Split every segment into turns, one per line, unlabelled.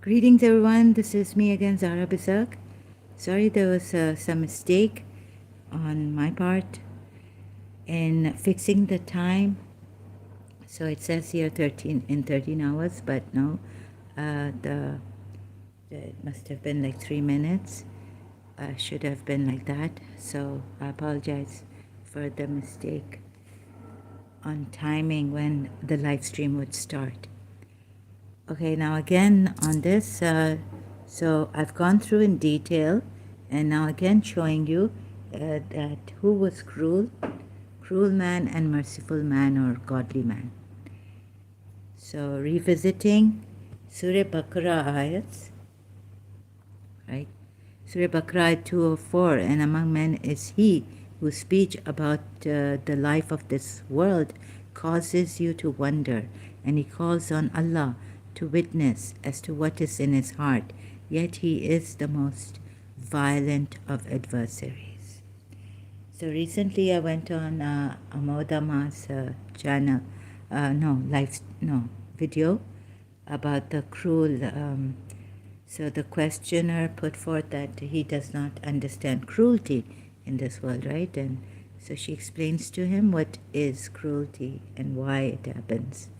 Greetings, everyone. This is me again, Zara Bizak. Sorry, there was some mistake on my part in fixing the time. So it says here 13 hours, but no, it must have been like 3 minutes. Should have been like that. So I apologize for the mistake on timing when the live stream would start. Okay, now again on this, so I've gone through in detail and now again showing you that who was cruel man and merciful man or godly man. So revisiting Surah Baqarah ayats, right? Surah Baqarah 204, and among men is he whose speech about the life of this world causes you to wonder, and he calls on Allah to witness as to what is in his heart, yet he is the most violent of adversaries. So recently I went on Amodama's channel, video about the cruel. So the questioner put forth that he does not understand cruelty in this world, right? And so she explains to him what is cruelty and why it happens.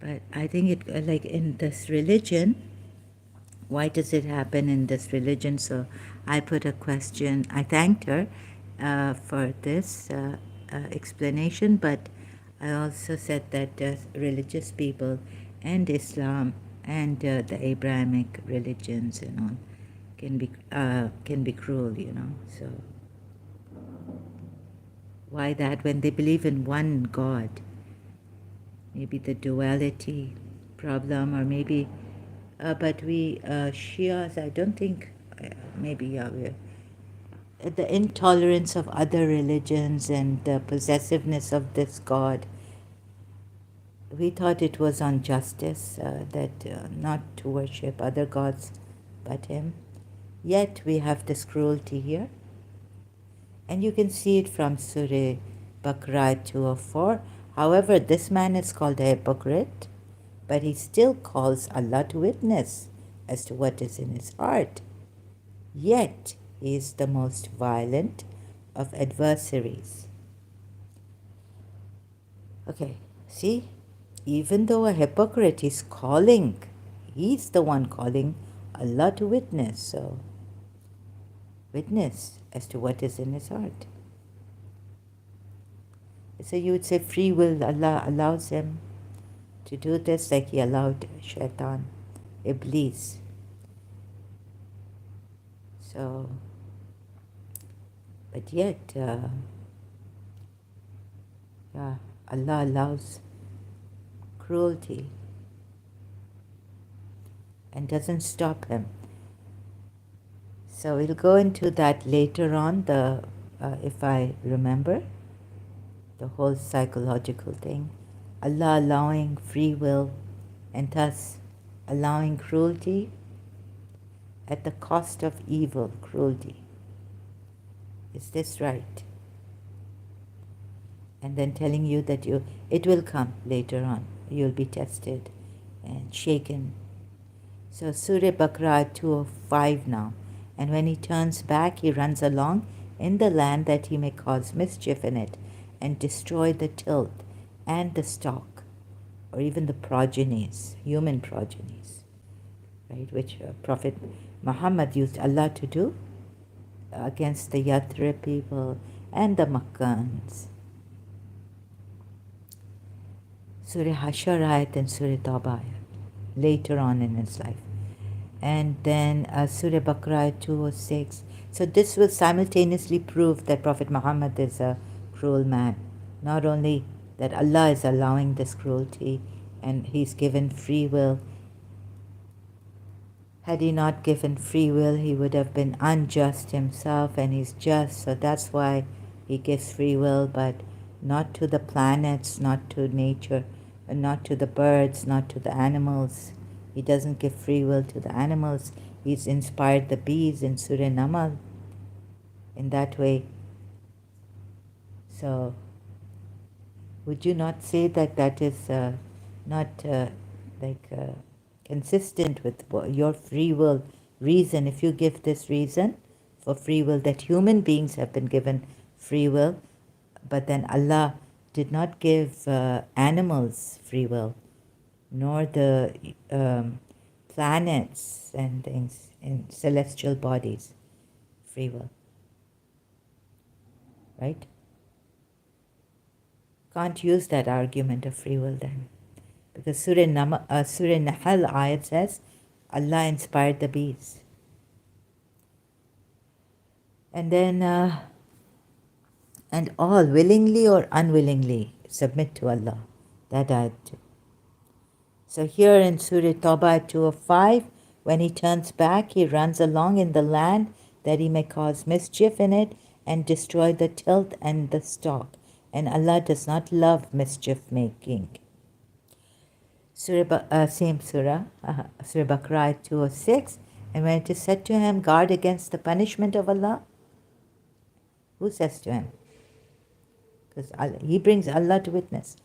But I think it, like in this religion, why does it happen in this religion? So I put a question. I thanked her for this explanation, but I also said that religious people and Islam and the Abrahamic religions and all can be cruel, So why that when they believe in one God? Maybe the duality problem, or maybe, but we Shias, I don't think, maybe we're the intolerance of other religions and the possessiveness of this God. We thought it was on justice that not to worship other gods but him. Yet we have this cruelty here. And you can see it from Surah Baqarah 204. However, this man is called a hypocrite, but he still calls Allah to witness as to what is in his heart. Yet he is the most violent of adversaries. Okay, see, even though a hypocrite is calling, he's the one calling Allah to witness. So, witness as to what is in his heart. So you would say free will, Allah allows him to do this like he allowed Shaitan, Iblis. So, but yet, Allah allows cruelty and doesn't stop him. So we'll go into that later on, if I remember, the whole psychological thing. Allah allowing free will and thus allowing cruelty at the cost of evil, cruelty. Is this right? And then telling you that it will come later on. You'll be tested and shaken. So Surah Baqarah 205 now. And when he turns back, he runs along in the land that he may cause mischief in it and destroy the tilth and the stock, or even the progenies, human progenies, right? Which Prophet Muhammad used Allah to do against the Yathrib people and the Makkans. Surah Hashar ayat and Surah Tawbah ayat, later on in his life. And then Surah Baqarah 206. So this will simultaneously prove that Prophet Muhammad is a cruel man. Not only that Allah is allowing this cruelty and he's given free will. Had he not given free will, he would have been unjust himself, and he's just. So that's why he gives free will, but not to the planets, not to nature, and not to the birds, not to the animals. He doesn't give free will to the animals. He's inspired the bees in Surah Namal in that way. So, would you not say that that is not can consistent with your free will reason, if you give this reason for free will, that human beings have been given free will, but then Allah did not give animals free will, nor the planets and things in celestial bodies free will, right? Can't use that argument of free will then. Because Surah Nahl ayat says, Allah inspired the bees. And then, and all willingly or unwillingly submit to Allah. That ayat too. So here in Surah Tawbah 205, when he turns back, he runs along in the land that he may cause mischief in it and destroy the tilth and the stock. And Allah does not love mischief making. Same surah, Surah Baqarah 206. And when it is said to him, guard against the punishment of Allah, who says to him? Because he brings Allah to witness.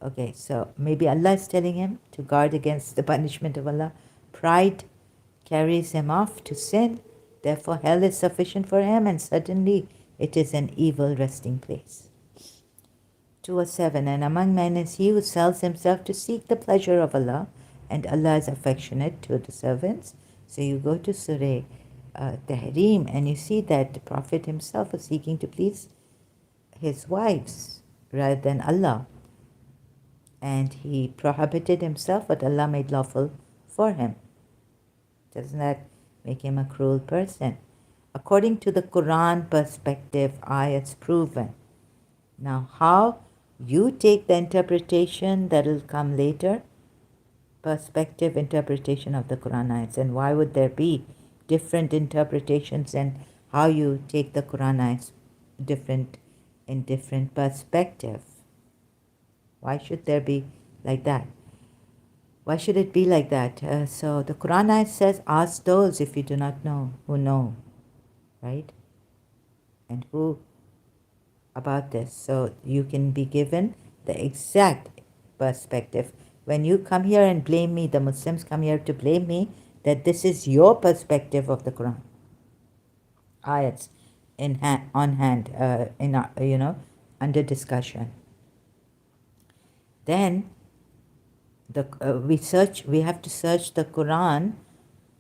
Okay, so maybe Allah is telling him to guard against the punishment of Allah. Pride carries him off to sin. Therefore, hell is sufficient for him, and certainly it is an evil resting place. 207. And among men is he who sells himself to seek the pleasure of Allah, and Allah is affectionate to the servants. So you go to Surah Tahrim, and you see that the Prophet himself was seeking to please his wives rather than Allah. And he prohibited himself what Allah made lawful for him. Doesn't that make him a cruel person? According to the Quran perspective, ayats proven. Now, how you take the interpretation that will come later, perspective interpretation of the Quran ayats, and why would there be different interpretations, and how you take the Quran ayats different in different perspective? Why should there be like that? Why should it be like that? So the Quran ayat says, ask those if you do not know, who know, right? And who about this. So you can be given the exact perspective. When you come here and blame me, the Muslims come here to blame me, that this is your perspective of the Quran. Ayats on hand, under discussion. Then we have to search the Quran,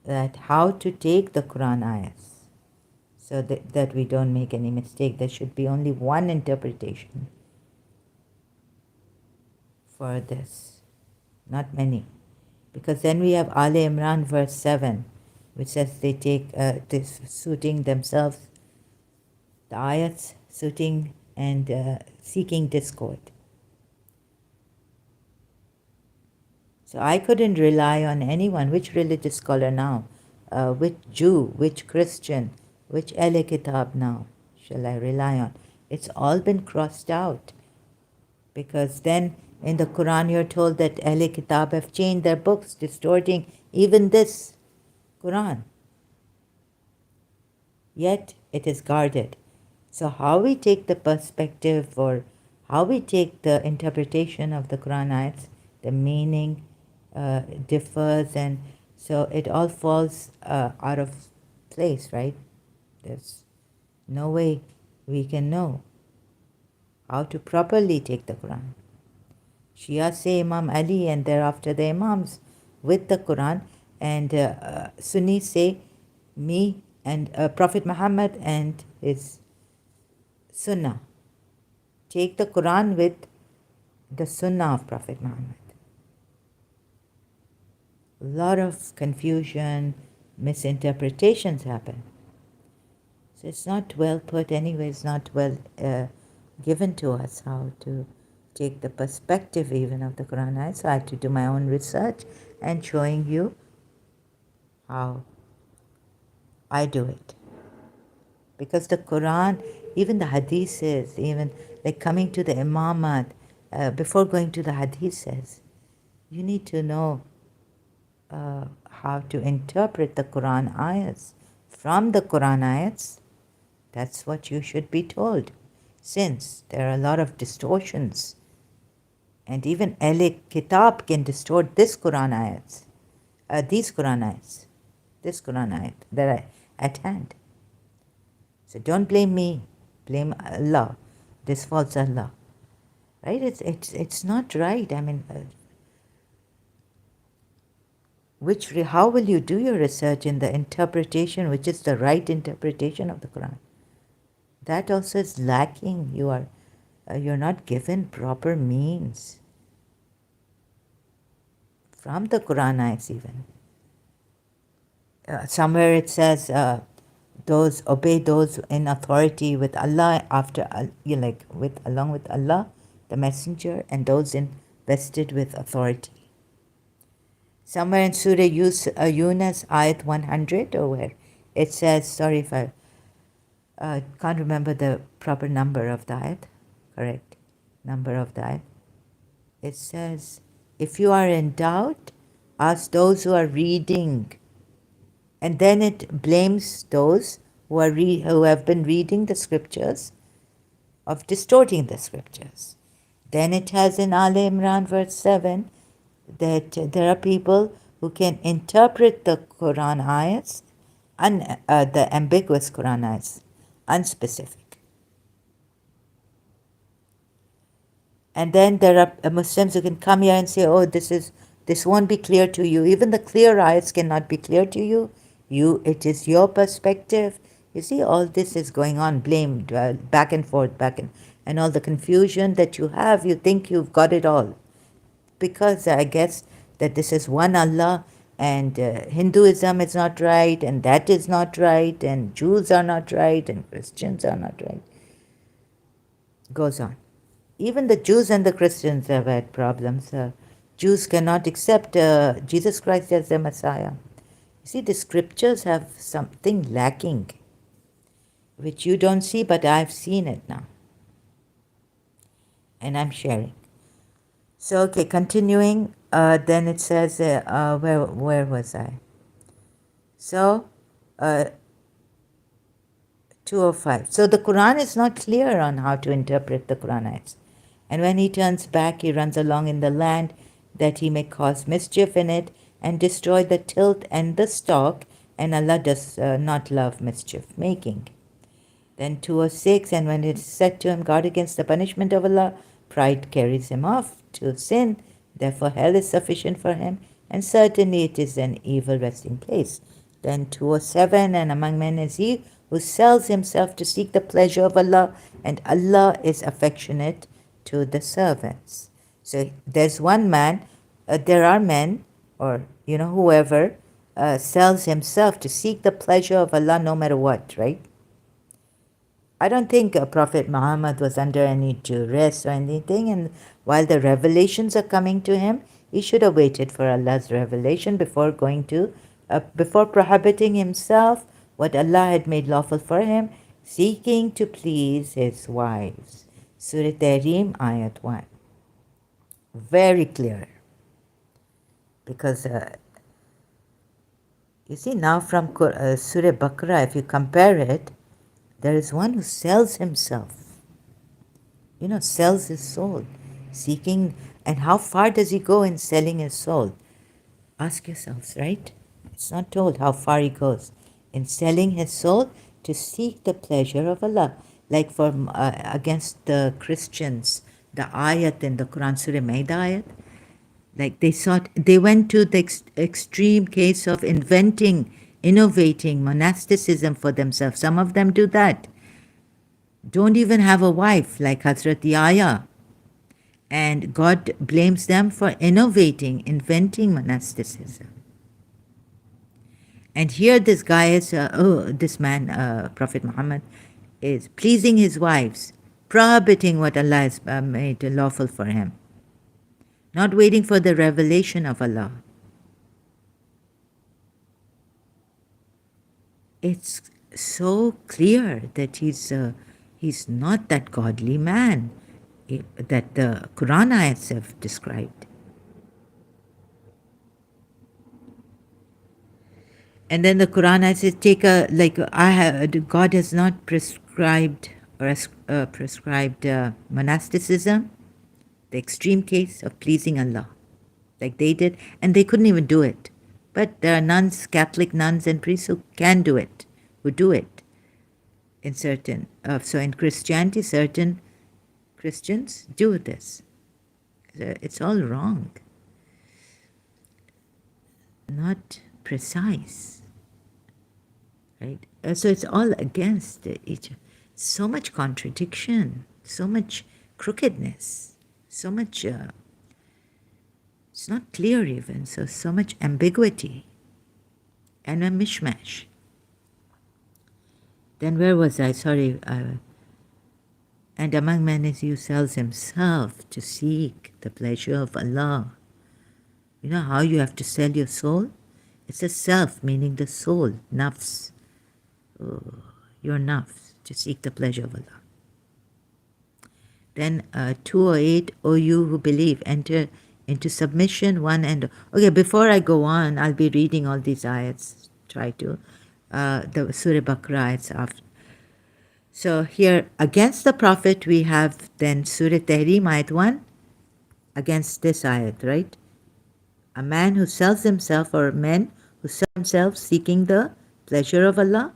that how to take the Quran ayats, so that we don't make any mistake. There should be only one interpretation for this, not many. Because then we have Ali Imran verse 7, which says they take this suiting themselves, the ayats suiting and seeking discord. So I couldn't rely on anyone, which religious scholar now, which Jew, which Christian, which Ahle Kitab now shall I rely on? It's all been crossed out. Because then in the Quran you're told that Ahle Kitab have changed their books, distorting even this Quran. Yet it is guarded. So how we take the perspective, or how we take the interpretation of the Quran ayats, the meaning differs, and so it all falls out of place, right? There's no way we can know how to properly take the Quran. Shia say Imam Ali and thereafter the Imams with the Quran, and Sunni say me and Prophet Muhammad and his Sunnah. Take the Quran with the Sunnah of Prophet Muhammad. A lot of confusion, misinterpretations happen. So it's not well put anyway, it's not well given to us how to take the perspective even of the Quran. So I had to do my own research and showing you how I do it. Because the Quran, even the hadiths, even like coming to the imamat, before going to the hadiths, you need to know how to interpret the Quran ayats. From the Quran ayats, that's what you should be told. Since there are a lot of distortions, and even Ahle Kitab can distort this Quran ayats, these Quran ayats, this Quran ayat that are at hand. So don't blame me, blame Allah, this false Allah, right? It's not right. I mean, how will you do your research in the interpretation, which is the right interpretation of the Quran? That also is lacking. You're not given proper means from the Quran ayats even. Somewhere it says those obey those in authority with Allah along with Allah, the Messenger, and those invested with authority. Somewhere in Surah Yunus, ayat 100, or where it says, sorry if I can't remember the proper number of the ayat, correct number of the ayat. It says, if you are in doubt, ask those who are reading. And then it blames those who have been reading the scriptures of distorting the scriptures. Then it has in Al Imran verse 7 that there are people who can interpret the Quran ayats, the ambiguous Quran ayats, unspecific. And then there are Muslims who can come here and say, oh, this won't be clear to you. Even the clear ayats cannot be clear to you. It is your perspective. You see, all this is going on, blamed back and forth, and all the confusion that you have, you think you've got it all. Because I guess that this is one Allah, and Hinduism is not right, and that is not right, and Jews are not right, and Christians are not right. Goes on. Even the Jews and the Christians have had problems. Jews cannot accept Jesus Christ as their Messiah. You see, the scriptures have something lacking, which you don't see, but I've seen it now. And I'm sharing. So, okay, continuing, then it says, where was I? So, 205. So the Quran is not clear on how to interpret the Quran ayats. And when he turns back, he runs along in the land that he may cause mischief in it and destroy the tilth and the stalk, and Allah does not love mischief making. Then 206, and when it is said to him, guard against the punishment of Allah, pride carries him off to sin, therefore hell is sufficient for him, and certainly it is an evil resting place. Then 207, and among men is he who sells himself to seek the pleasure of Allah, and Allah is affectionate to the servants. So there's one man, there are men, or whoever sells himself to seek the pleasure of Allah no matter what, right? I don't think Prophet Muhammad was under any duress or anything, and while the revelations are coming to him, he should have waited for Allah's revelation before before prohibiting himself what Allah had made lawful for him, seeking to please his wives. Surah Tahrim, Ayat 1. Very clear. Because, you see, now from Surah Baqarah, if you compare it, there is one who sells himself, sells his soul, seeking. And how far does he go in selling his soul? Ask yourselves, right? It's not told how far he goes in selling his soul to seek the pleasure of Allah. Like against the Christians, the ayat in the Quran, Surah Maida ayat, like they went to the extreme case of innovating monasticism for themselves. Some of them do that. Don't even have a wife, like Hazrat Yahya. And God blames them for inventing monasticism. And here this guy is, this man, Prophet Muhammad, is pleasing his wives, prohibiting what Allah has made lawful for him, not waiting for the revelation of Allah. It's so clear that he's not that godly man that the Quran ayats have described. And then the Quran says, God has not prescribed monasticism, the extreme case of pleasing Allah, like they did, and they couldn't even do it. But there are nuns, Catholic nuns and priests who can do it, who do it in certain. So in Christianity, certain Christians do this. It's all wrong, not precise, right? So it's all against each other. So much contradiction, so much crookedness, so much. It's not clear even. So much ambiguity and a mishmash. Then where was I? Sorry. And among men is he sells himself to seek the pleasure of Allah. You know how you have to sell your soul? It's a self, meaning the soul, nafs. Oh, your nafs, to seek the pleasure of Allah. Then 208, O you who believe, enter into submission, one and... Okay, before I go on, I'll be reading all these ayats, try to. The Surah Baqarah ayats after. So here, against the Prophet, we have then Surah Tahrim, ayat 1, against this ayat, right? A man who sells himself, or men who sell themselves seeking the pleasure of Allah.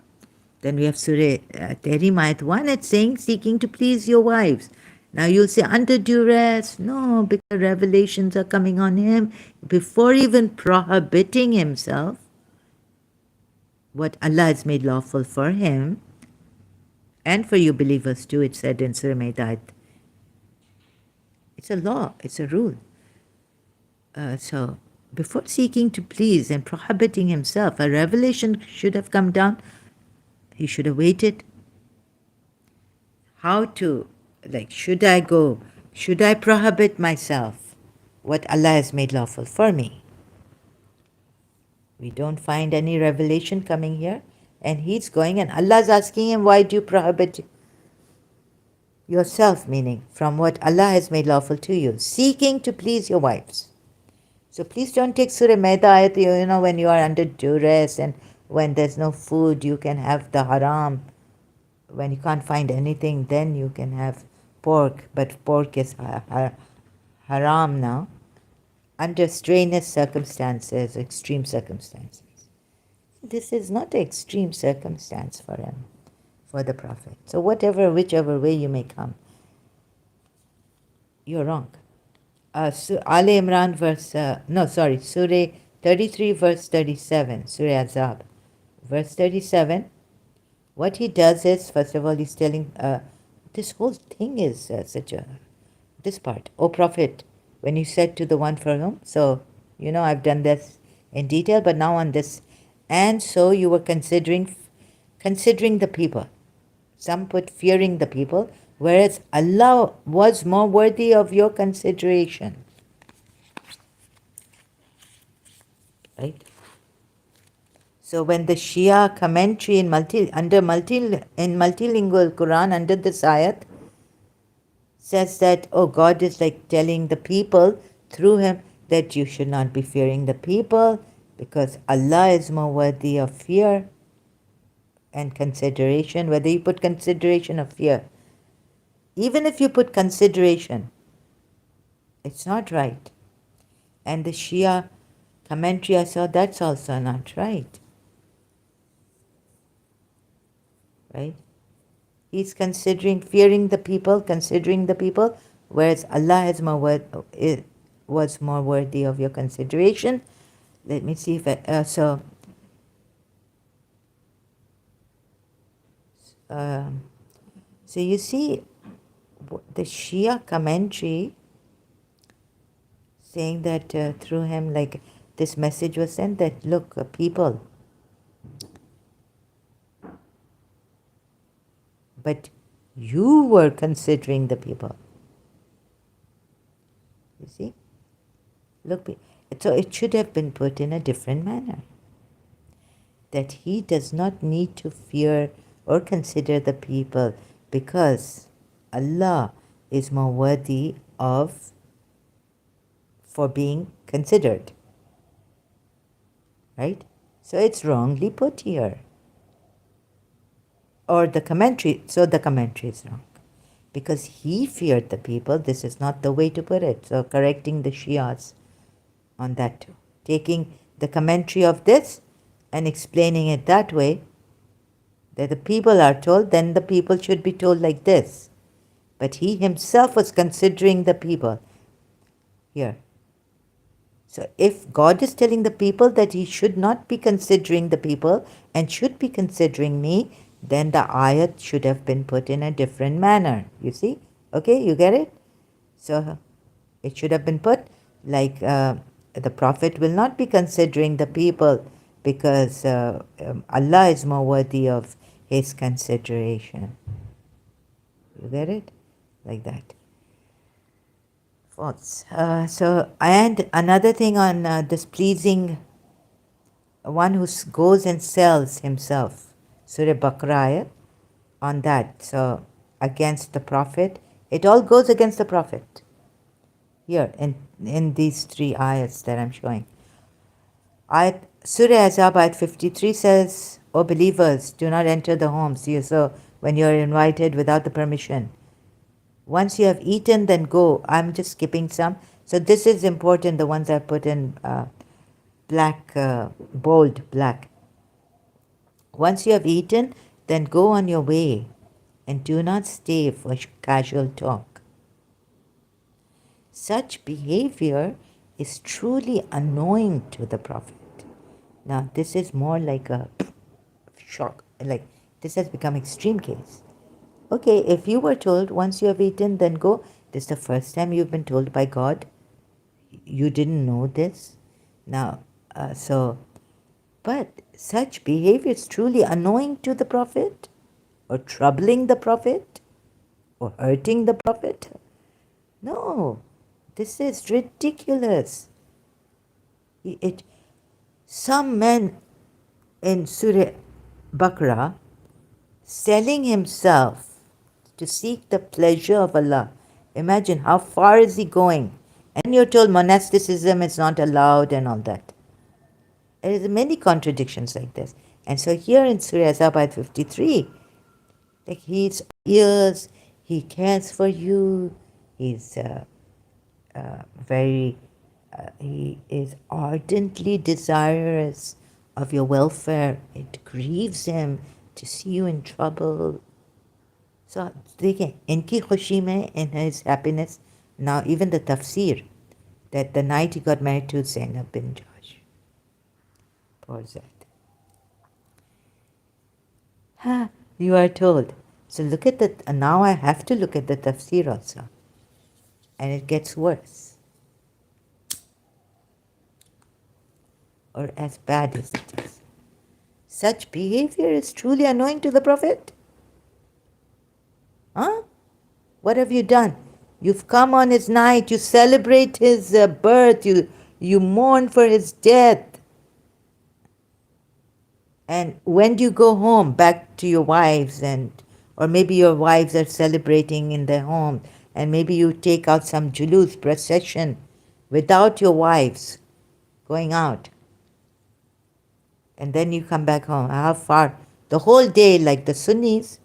Then we have Surah Tahrim, ayat 1, it's saying seeking to please your wives. Now you'll say under duress. No, because revelations are coming on him. Before even prohibiting himself, what Allah has made lawful for him, and for you believers too, it said in Surah Maidah. It's a law, it's a rule. So before seeking to please and prohibiting himself, a revelation should have come down. He should have waited. How to, should I go? Should I prohibit myself? What Allah has made lawful for me. We don't find any revelation coming here. And he's going, and Allah's asking him, why do you prohibit yourself, meaning from what Allah has made lawful to you, seeking to please your wives. So please don't take Surah Maidah, you know, when you are under duress and when there's no food, you can have the haram. When you can't find anything, then you can have pork, but pork is haram now, under strenuous circumstances, extreme circumstances. This is not an extreme circumstance for him, for the Prophet. So whichever way you may come, you're wrong. Ali Imran Surah 33 verse 37, Surah Azab. Verse 37, what he does is, first of all, he's telling, this whole thing is this part, O Prophet, when you said to the one for whom, so, you know, I've done this in detail, but now on this, and so you were considering the people. Some put fearing the people, whereas Allah was more worthy of your consideration. Right? So when the Shia commentary in multilingual Quran under this ayat says that, oh, God is like telling the people through him that you should not be fearing the people because Allah is more worthy of fear and consideration, whether you put consideration or fear. Even if you put consideration, it's not right. And the Shia commentary I saw, that's also not right. Right? He's fearing the people, considering the people, whereas Allah was more worthy of your consideration. Let me see if so you see the Shia commentary saying that through him, like this message was sent that, look, people, but you were considering the people. You see? Look, so it should have been put in a different manner. That he does not need to fear or consider the people because Allah is more worthy for being considered. Right? So it's wrongly put here. Or the commentary is wrong. Because he feared the people, this is not the way to put it. So correcting the Shias on that too. Taking the commentary of this and explaining it that way, that the people are told, then the people should be told like this. But he himself was considering the people here. So if God is telling the people that he should not be considering the people and should be considering me, then the ayat should have been put in a different manner. You see? Okay, you get it? So it should have been put like the Prophet will not be considering the people because Allah is more worthy of his consideration. You get it? Like that. False. And another thing on displeasing one who goes and sells himself. Surah Baqarah on that. So against the Prophet. It all goes against the Prophet. Here in these three ayats that I'm showing. Surah Azab ayat 53 says, O believers, do not enter the homes. So when you're invited without the permission. Once you have eaten, then go. I'm just skipping some. So this is important, the ones I put in black, bold black. Once you have eaten, then go on your way and do not stay for casual talk. Such behavior is truly annoying to the Prophet. Now, this is more like a shock. Like, this has become extreme case. Okay, if you were told once you have eaten, then go. This is the first time you've been told by God. You didn't know this. Now, but such behavior is truly annoying to the Prophet, or troubling the Prophet, or hurting the Prophet. No, this is ridiculous. Some men in Surah Baqarah selling himself to seek the pleasure of Allah. Imagine how far is he going? And you're told monasticism is not allowed and all that. There is many contradictions like this. And so here in Surah Azab ayat 53, like he's ears, he cares for you, he's he is ardently desirous of your welfare. It grieves him to see you in trouble. So देखिए इनकी खुशी में, in his happiness. Now even the tafsir that the night he got married to Zainab bin Josh. Poor Zaid. You are told. So look at the, now I have to look at the tafsir also. And it gets worse. Or as bad as it is. Such behavior is truly annoying to the Prophet. Huh? What have you done? You've come on his night, you celebrate his birth, you mourn for his death. And when do you go home, back to your wives, or maybe your wives are celebrating in their home, and maybe you take out some julus procession without your wives going out. And then you come back home. How far? The whole day, like the Sunnis,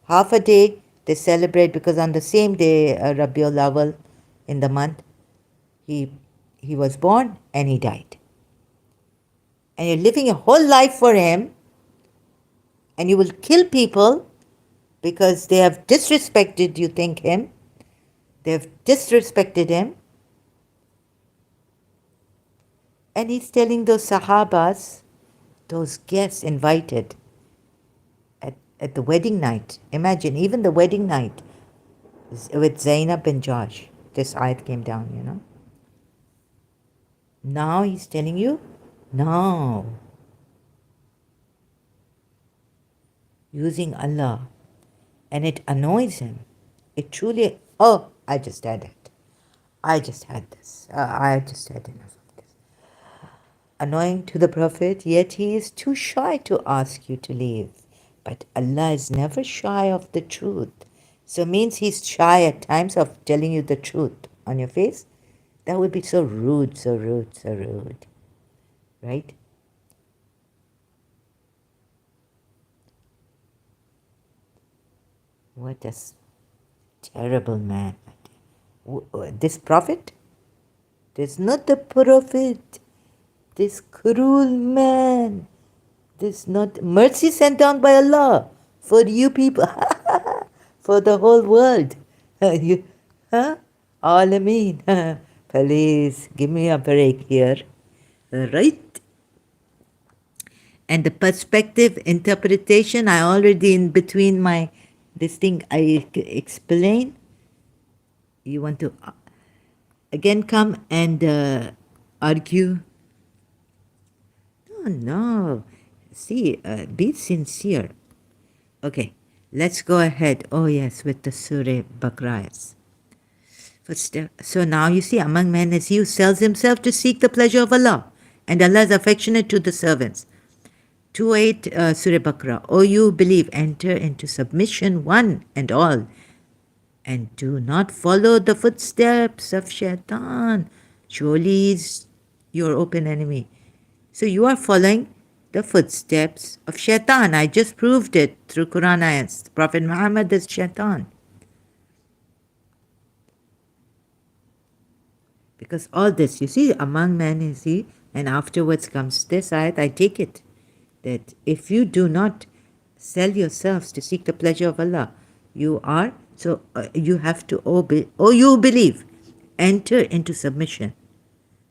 half a day they celebrate because on the same day, Rabiul Awal in the month, he was born and he died. And you're living your whole life for him, and you will kill people because they have disrespected, you think, him. They have disrespected him. And he's telling those Sahabas, those guests invited at the wedding night. Imagine, even the wedding night with Zainab and Josh. This ayat came down, you know. Now he's telling you, no. Using Allah. And it annoys him. It truly, I just had it. I just had this. I just had enough of this. Annoying to the Prophet, yet he is too shy to ask you to leave. But Allah is never shy of the truth. So means he's shy at times of telling you the truth on your face. That would be so rude, so rude, so rude. Right? What a terrible man. This Prophet? There's not the Prophet. This cruel man, this not mercy sent down by Allah for you people, for the whole world. You, huh? Alameen. Please give me a break here. Right? And the perspective interpretation, I already in between my this thing I explain. You want to again come and argue? No, no. See, be sincere. Okay, let's go ahead. Oh yes, with the Surah Baqarah. So now you see, among men is he who sells himself to seek the pleasure of Allah, and Allah is affectionate to the servants. 2:8 Surah Baqarah. O you who believe, enter into submission one and all, and do not follow the footsteps of Shaitan. Surely he's your open enemy. So you are following the footsteps of Shaitan. I just proved it through Quran ayats. Prophet Muhammad is Shaitan. Because all this, you see, among men is he, and afterwards comes this ayat, I take it, that if you do not sell yourselves to seek the pleasure of Allah, you are, so you have to obey, you believe, enter into submission.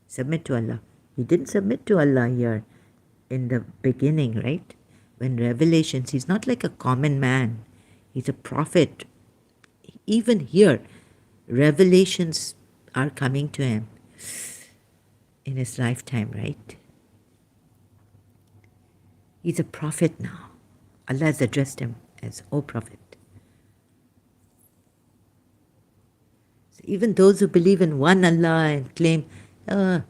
Submit to Allah. He didn't submit to Allah here in the beginning, right? When revelations, he's not like a common man. He's a prophet. Even here, revelations are coming to him in his lifetime, right? He's a prophet now. Allah has addressed him as, O Prophet. So even those who believe in one Allah and claim that,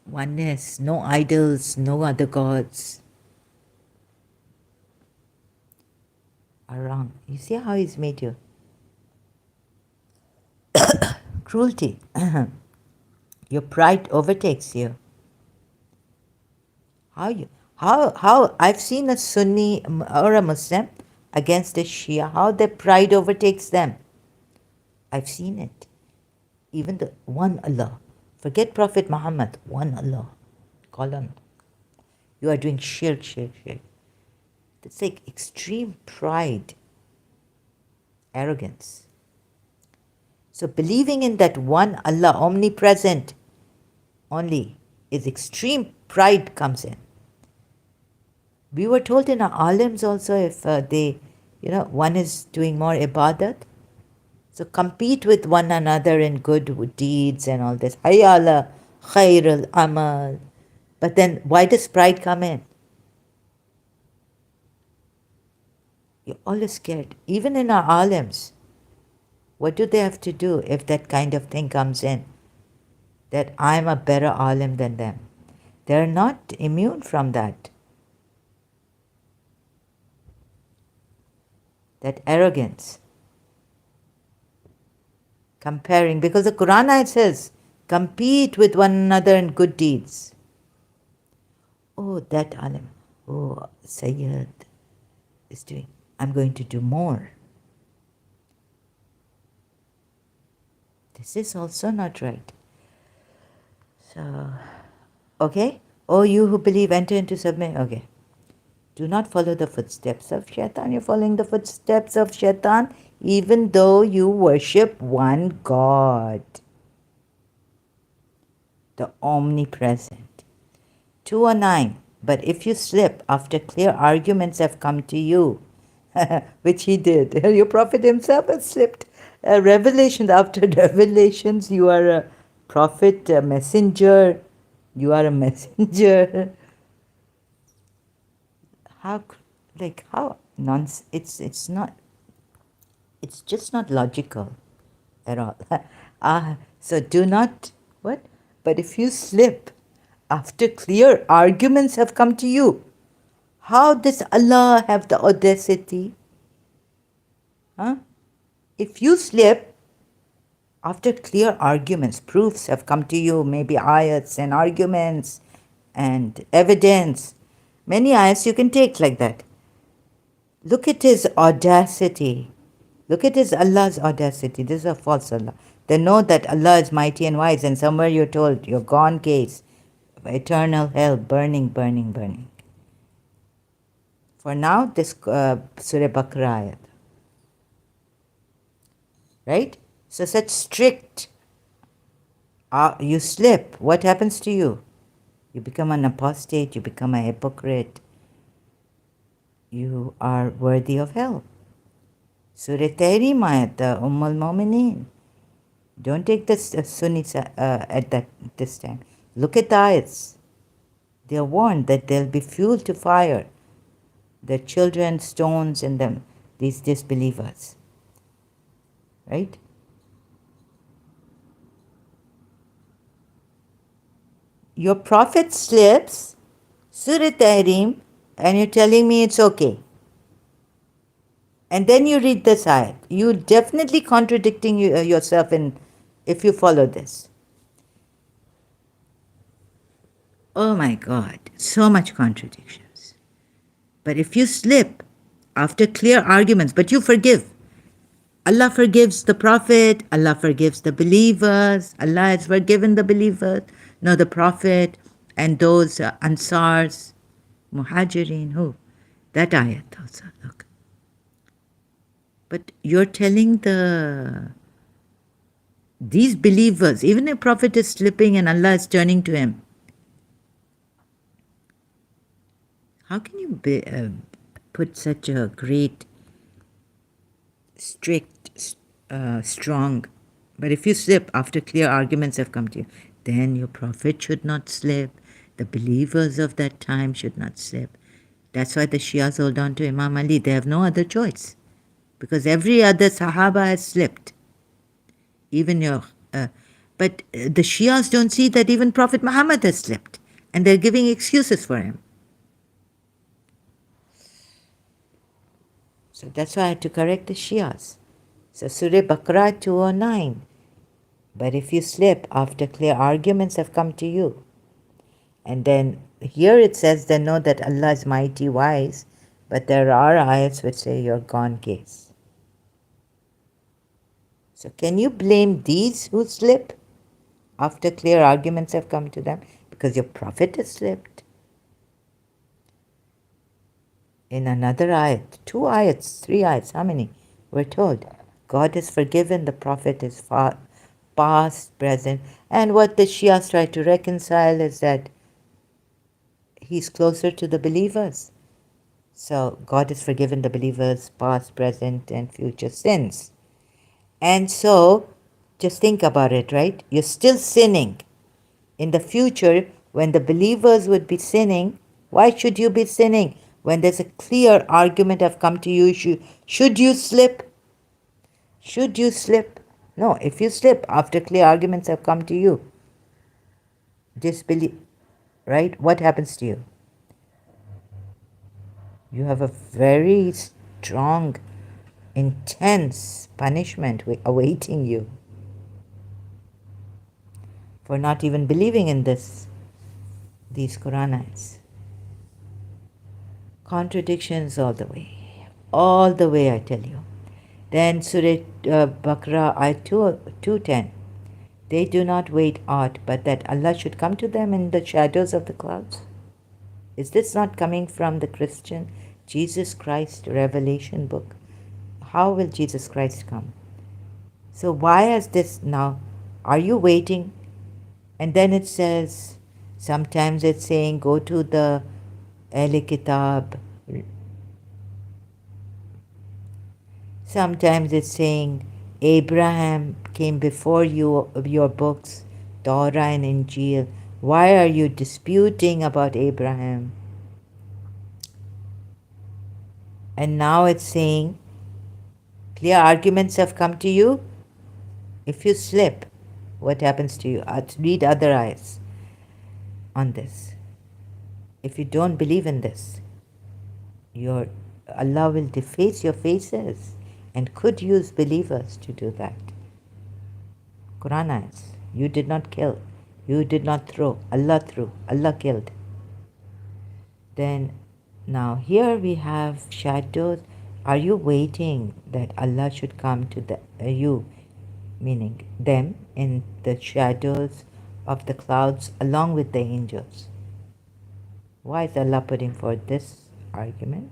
oneness, no idols, no other gods, are wrong. You see how he's made you? Cruelty. Your pride overtakes you. How I've seen a Sunni or a Muslim against a Shia, how their pride overtakes them. I've seen it. Even the one Allah. Forget Prophet Muhammad, one Allah. Call on. You are doing shirk. That's like extreme pride, arrogance. So believing in that one Allah, omnipresent only, is extreme pride comes in. We were told in our alims also, if they, one is doing more ibadat, so compete with one another in good deeds and all this. Hayya ala khairul amal. But then why does pride come in? You're always scared. Even in our alims, what do they have to do if that kind of thing comes in? That I'm a better alim than them. They're not immune from that. That arrogance. Comparing, because the Quran ayat says, compete with one another in good deeds. Oh, that alim. Oh, Sayyid is doing, I'm going to do more. This is also not right. So, okay. Oh, you who believe, enter into submission. Okay. Do not follow the footsteps of Shaitan. You're following the footsteps of Shaitan even though you worship one God, the omnipresent. 209. But if you slip after clear arguments have come to you, which he did, your Prophet himself has slipped. Revelations after revelations, you are a prophet, a messenger. You are a messenger. How nonsense? It's not. It's just not logical at all. So do not what? But if you slip after clear arguments have come to you, how does Allah have the audacity? If you slip after clear arguments, proofs have come to you, maybe ayats and arguments and evidence. Many ayats you can take like that. Look at his audacity. Look at his Allah's audacity. This is a false Allah. Then know that Allah is mighty and wise, and somewhere you're told you're gone case, eternal hell, burning, burning, burning. For now, this Surah Baqarah ayat, right? So such strict, you slip, what happens to you? You become an apostate, you become a hypocrite, you are worthy of hell. Surah Tahrim ayat, al Mu'mineen. Don't take this Sunnis at this time. Look at the ayats. They are warned that they'll be fuel to fire. Their children, stones, and them, these disbelievers. Right? Your prophet slips, Surah Tahrim, and you're telling me it's okay. And then you read this ayat. You're definitely contradicting yourself if you follow this. Oh my God, so much contradictions. But if you slip after clear arguments, but you forgive, Allah forgives the Prophet, Allah forgives the believers, Allah has forgiven the believers, no, the Prophet and those Ansars, Muhajirin, who? That ayat also, look. But you're telling these believers, even if Prophet is slipping and Allah is turning to him, how can you put such a great, strict, strong, but if you slip after clear arguments have come to you, then your Prophet should not slip, the believers of that time should not slip. That's why the Shias hold on to Imam Ali. They have no other choice, because every other Sahaba has slipped. Even but the Shias don't see that even Prophet Muhammad has slipped, and they're giving excuses for him. So that's why I had to correct the Shias. So Surah Baqarah 209. But if you slip after clear arguments have come to you, and then here it says, then know that Allah is mighty wise, but there are ayats which say you're gone case. So can you blame these who slip after clear arguments have come to them? Because your Prophet has slipped. In another ayat, 2 ayats, 3 ayats, how many? We're told God has forgiven, the Prophet is past, present, and what the Shias try to reconcile is that he's closer to the believers. So God has forgiven the believers' past, present, and future sins. And so, just think about it, right? You're still sinning. In the future, when the believers would be sinning, why should you be sinning? When there's a clear argument have come to you, should you slip? Should you slip? No, if you slip after clear arguments have come to you, disbelief, right? What happens to you? You have a very strong, intense punishment awaiting you for not even believing in these Quranites. Contradictions all the way, I tell you. Then Surah Baqarah ayat 210. They do not wait aught but that Allah should come to them in the shadows of the clouds. Is this not coming from the Christian Jesus Christ revelation book? How will Jesus Christ come? So why is this now? Are you waiting? And then it says, sometimes it's saying go to the Ahl Kitab. Sometimes it's saying Abraham came before you, your books, Torah and Injil. Why are you disputing about Abraham? And now it's saying clear arguments have come to you. If you slip, what happens to you? Read other ayats on this. If you don't believe in this, Allah will deface your faces and could use believers to do that. Quran ayats. You did not kill. You did not throw. Allah threw. Allah killed. Then now here we have shadows. Are you waiting that Allah should come to you meaning them, in the shadows of the clouds along with the angels. Why is Allah putting forth this argument?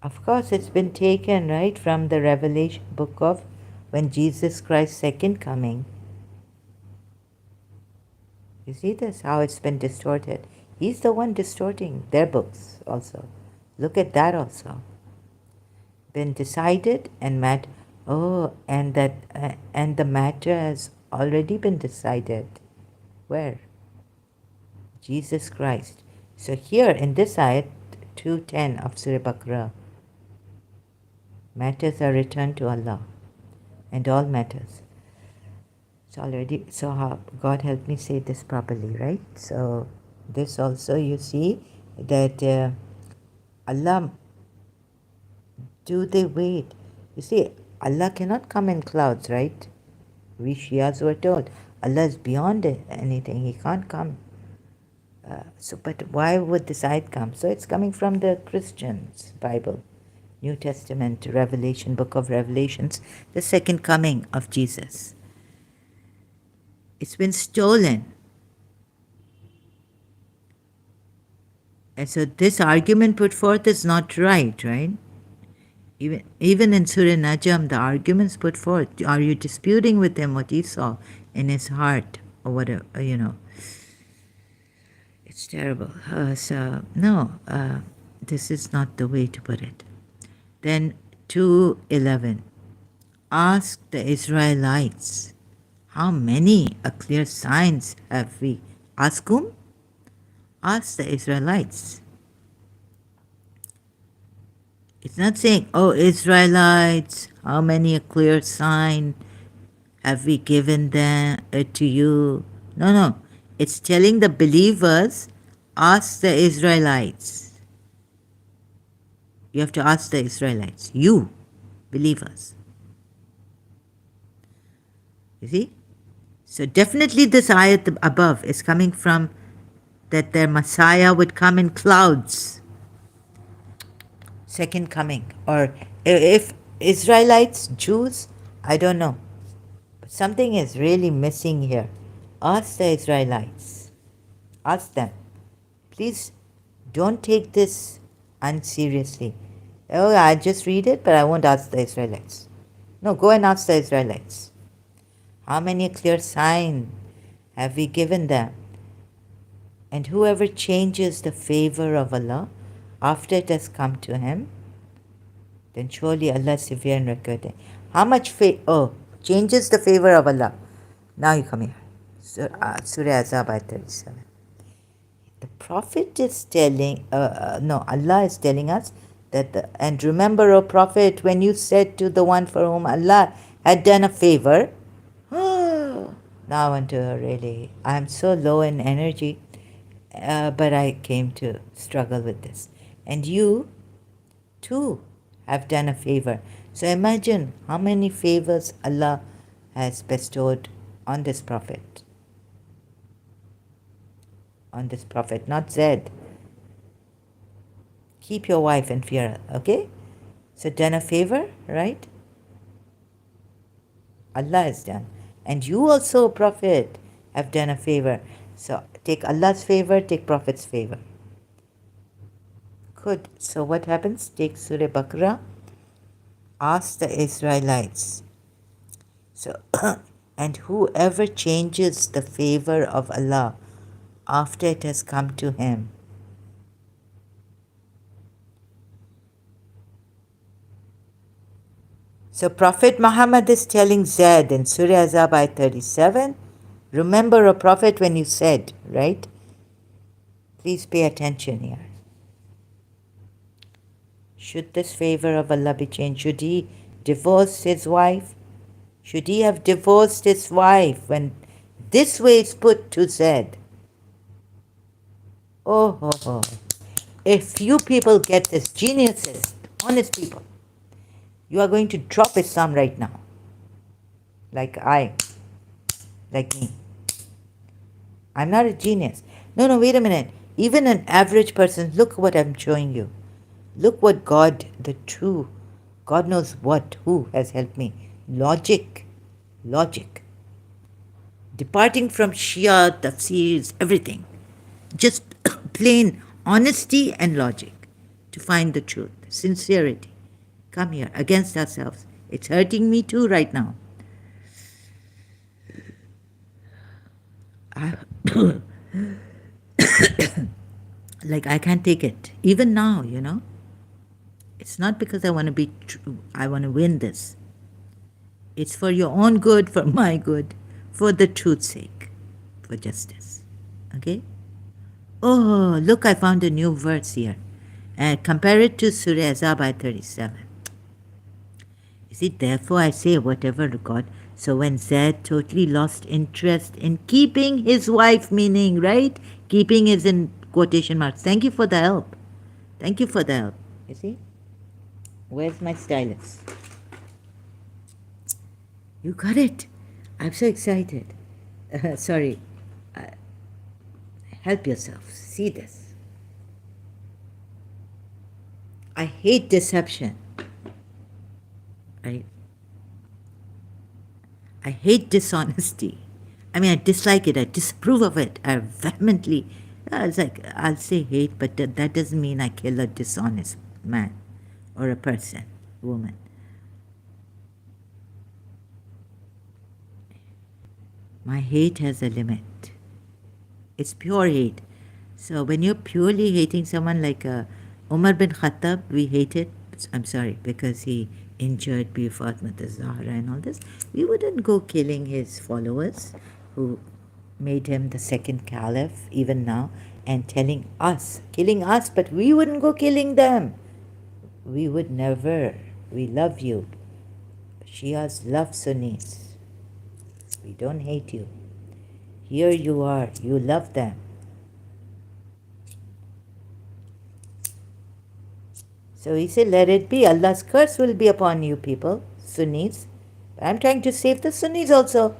Of course, it's been taken, right, from the Revelation book of when Jesus Christ's second coming. You see this, how it's been distorted. He's the one distorting their books also. Look at that also. Been decided and and the matter has already been decided. Where? Jesus Christ. So here in this ayat 210 of Surah Baqarah, matters are returned to Allah, and all matters. So how, God help me say this properly, right? So this also you see that Allah, do they wait? You see, Allah cannot come in clouds, right? We Shias were told Allah is beyond anything. He can't come. But why would this ayat come? So it's coming from the Christians' Bible, New Testament, Revelation, Book of Revelations, the second coming of Jesus. It's been stolen. And so this argument put forth is not right? Even in Surah Najm, the arguments put forth, are you disputing with him what he saw in his heart or whatever, It's terrible. This is not the way to put it. Then 2:11. Ask the Israelites, how many clear signs have we? Ask whom? Ask the Israelites. It's not saying, oh, Israelites, how many a clear sign have we given them to you? No. It's telling the believers, ask the Israelites. You have to ask the Israelites. You, believers. You see? So definitely this ayat above is coming from that their Messiah would come in clouds. Second coming. Or if Israelites, Jews, I don't know. But something is really missing here. Ask the Israelites. Ask them. Please don't take this unseriously. Oh, I just read it, but I won't ask the Israelites. No, go and ask the Israelites. How many clear signs have we given them? And whoever changes the favor of Allah after it has come to him, then surely Allah is severe in recording. How much changes the favor of Allah. Now you come here. Surah Azab ayat 37. The Prophet is telling, Allah is telling us that, and remember, O Prophet, when you said to the one for whom Allah had done a favor, now I want to really, I'm so low in energy, but I came to struggle with this. And you, too, have done a favor. So imagine how many favors Allah has bestowed on this Prophet. On this Prophet, not Zed. Keep your wife and fear her, okay? So done a favor, right? Allah has done. And you also, Prophet, have done a favor. So take Allah's favor, take Prophet's favor. Good. So what happens? Take Surah Baqarah. Ask the Israelites. So, and whoever changes the favor of Allah after it has come to him, so Prophet Muhammad is telling Zaid in Surah Azab ayat 37, remember, O Prophet, when you said, right? Please pay attention here. Should this favor of Allah be changed? Should he divorce his wife? Should he have divorced his wife when this way is put to Zaid? Oh. If you people get this, geniuses, honest people, you are going to drop Islam right now. Like me. I'm not a genius. No, wait a minute. Even an average person, look what I'm showing you. Look what God, the true God knows what, who has helped me. Logic. Logic. Departing from Shia, tafsirs, everything. Just plain honesty and logic to find the truth. Sincerity. Come here, against ourselves. It's hurting me too right now. Like, I can't take it. Even now, you know. It's not because I want to be true. I want to win this. It's for your own good, for my good, for the truth's sake, for justice. Okay? Oh, look, I found a new verse here. Compare it to Surah Azab ayat 37. You see, therefore I say, whatever God. So when Zaid totally lost interest in keeping his wife, meaning, right? Keeping is in quotation marks. Thank you for the help. Thank you for the help. You see? Where's my stylus? You got it. I'm so excited. Sorry. Help yourself. See this. I hate deception. Right? I hate dishonesty. I mean, I dislike it. I disapprove of it. I vehemently. It's like, I'll say hate, but that doesn't mean I kill a dishonest man or a person, woman. My hate has a limit. It's pure hate. So when you're purely hating someone like Umar bin Khattab, we hate it. I'm sorry, because he injured Bi Fatima Zahra and all this. We wouldn't go killing his followers who made him the second caliph even now and killing us, but we wouldn't go killing them. We would never. We love you. Shias love Sunnis. We don't hate you. Here you are. You love them. So he said, let it be. Allah's curse will be upon you people, Sunnis. I'm trying to save the Sunnis also.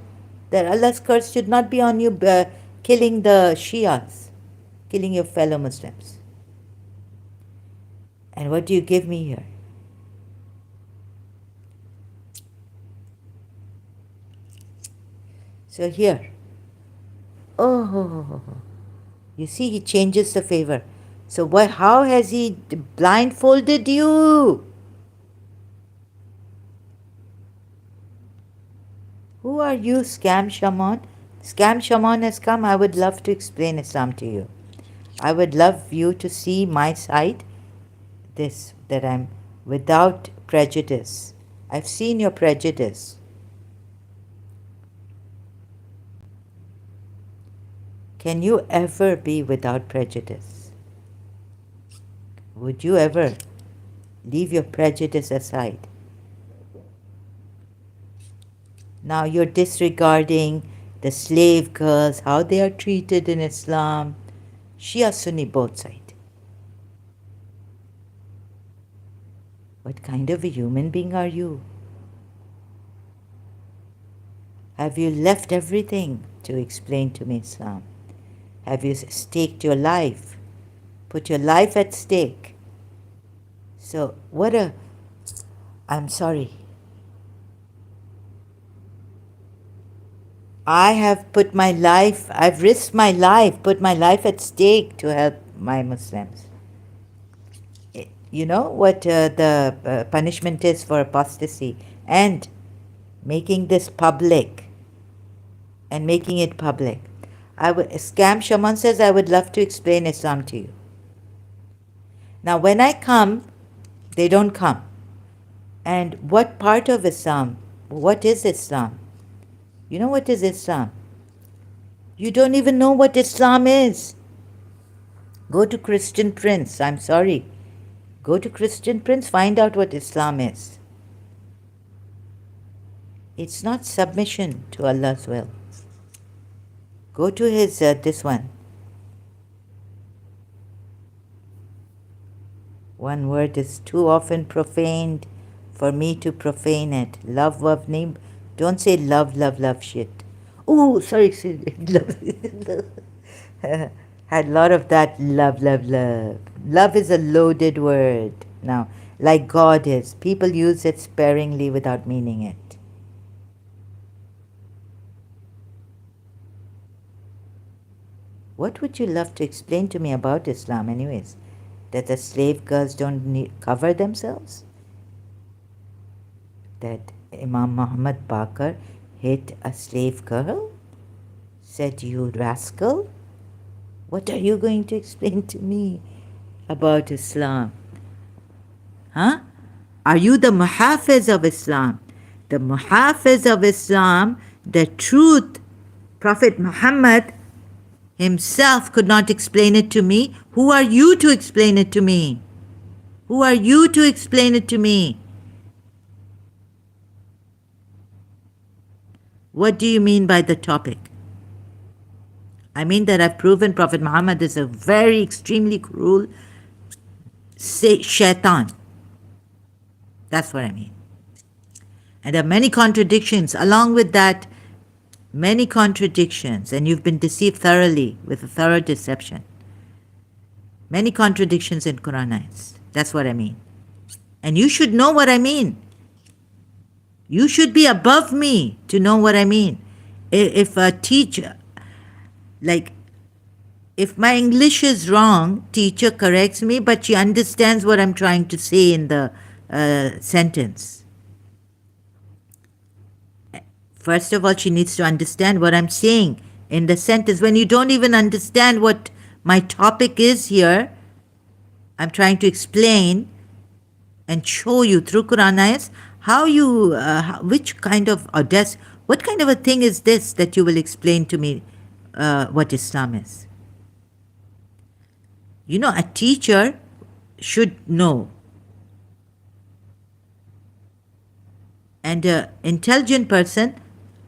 That Allah's curse should not be on you killing the Shias, killing your fellow Muslims. And what do you give me here? So here. Oh, you see, he changes the favor. So how has he blindfolded you? Who are you, Scam Shaman? Scam Shaman has come. I would love to explain Islam to you. I would love you to see my side, this, that I'm without prejudice. I've seen your prejudice. Can you ever be without prejudice? Would you ever leave your prejudice aside? Now you're disregarding the slave girls, how they are treated in Islam. Shia, Sunni, both sides. What kind of a human being are you? Have you left everything to explain to me Islam? Have you staked your life? Put your life at stake? So I'm sorry. I have put my life, I've risked my life, put my life at stake to help my Muslims. You know what the punishment is for apostasy and making this public and making it public. Scam Shaman says, I would love to explain Islam to you. Now when I come, they don't come. And what part of Islam? What is Islam? You know what is Islam? You don't even know what Islam is. Go to Christian Prince. I'm sorry. Go to Christian Prince, find out what Islam is. It's not submission to Allah's will. Go to his, this one. One word is too often profaned for me to profane it. Love, name. Don't say love shit. Oh, sorry. Had a lot of that love. Love is a loaded word. Now, like God is. People use it sparingly without meaning it. What would you love to explain to me about Islam, anyways? That the slave girls don't cover themselves? That Imam Muhammad Bakr hit a slave girl? Said, "You rascal"? What are you going to explain to me about Islam? Huh? Are you the Muhafiz of Islam? The Muhafiz of Islam, the truth, Prophet Muhammad himself could not explain it to me. Who are you to explain it to me? Who are you to explain it to me? What do you mean by the topic? I mean that I've proven Prophet Muhammad is a very extremely cruel shaitan. That's what I mean. And there are many contradictions. Along with that, many contradictions. And you've been deceived thoroughly with a thorough deception. Many contradictions in Quran ayats. That's what I mean. And you should know what I mean. You should be above me to know what I mean. If a teacher, like, if my English is wrong, teacher corrects me, but she understands what I'm trying to say in the sentence. First of all, she needs to understand what I'm saying in the sentence. When you don't even understand what my topic is here, I'm trying to explain and show you through Quran ayahs how you, which kind of what kind of a thing is this that you will explain to me what Islam is? You know, a teacher should know. And an intelligent person,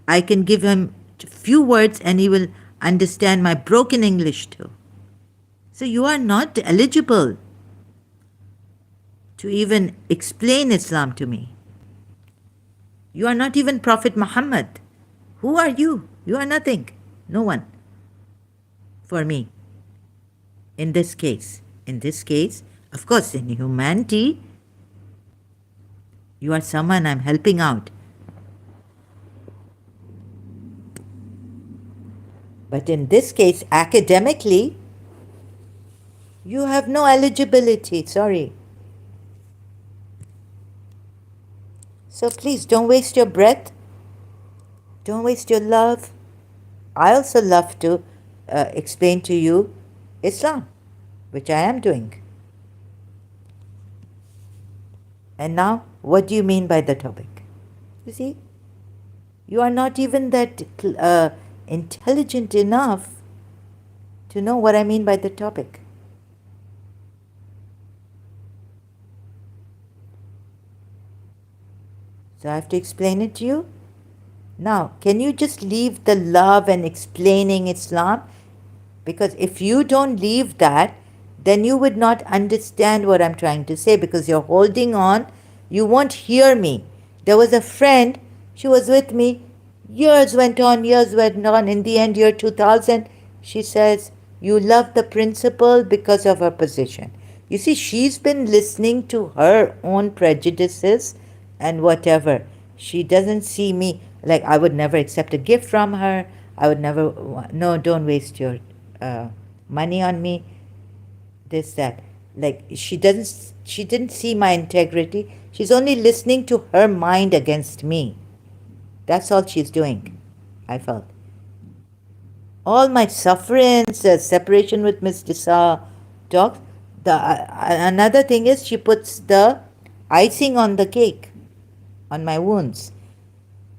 I can give him a few words and he will understand my broken English too. So you are not eligible to even explain Islam to me. You are not even Prophet Muhammad. Who are you? You are nothing. No one. For me. In this case, of course, in humanity, you are someone I'm helping out. But in this case, academically, you have no eligibility. Sorry. So please, don't waste your breath. Don't waste your love. I also love to explain to you Islam, which I am doing. And now, what do you mean by the topic? You see, you are not even that intelligent enough to know what I mean by the topic. So I have to explain it to you. Now, can you just leave the love and explaining Islam? Because if you don't leave that, then you would not understand what I'm trying to say, because you're holding on. You won't hear me. There was a friend, she was with me. Years went on. In the end, year 2000, she says, you love the principal because of her position. You see, she's been listening to her own prejudices and whatever. She doesn't see me, like I would never accept a gift from her. I would never, no, don't waste your money on me. This, that. Like, she didn't see my integrity. She's only listening to her mind against me. That's all she's doing, I felt. All my sufferings, separation with Miss Disa talks. Another thing is she puts the icing on the cake, on my wounds,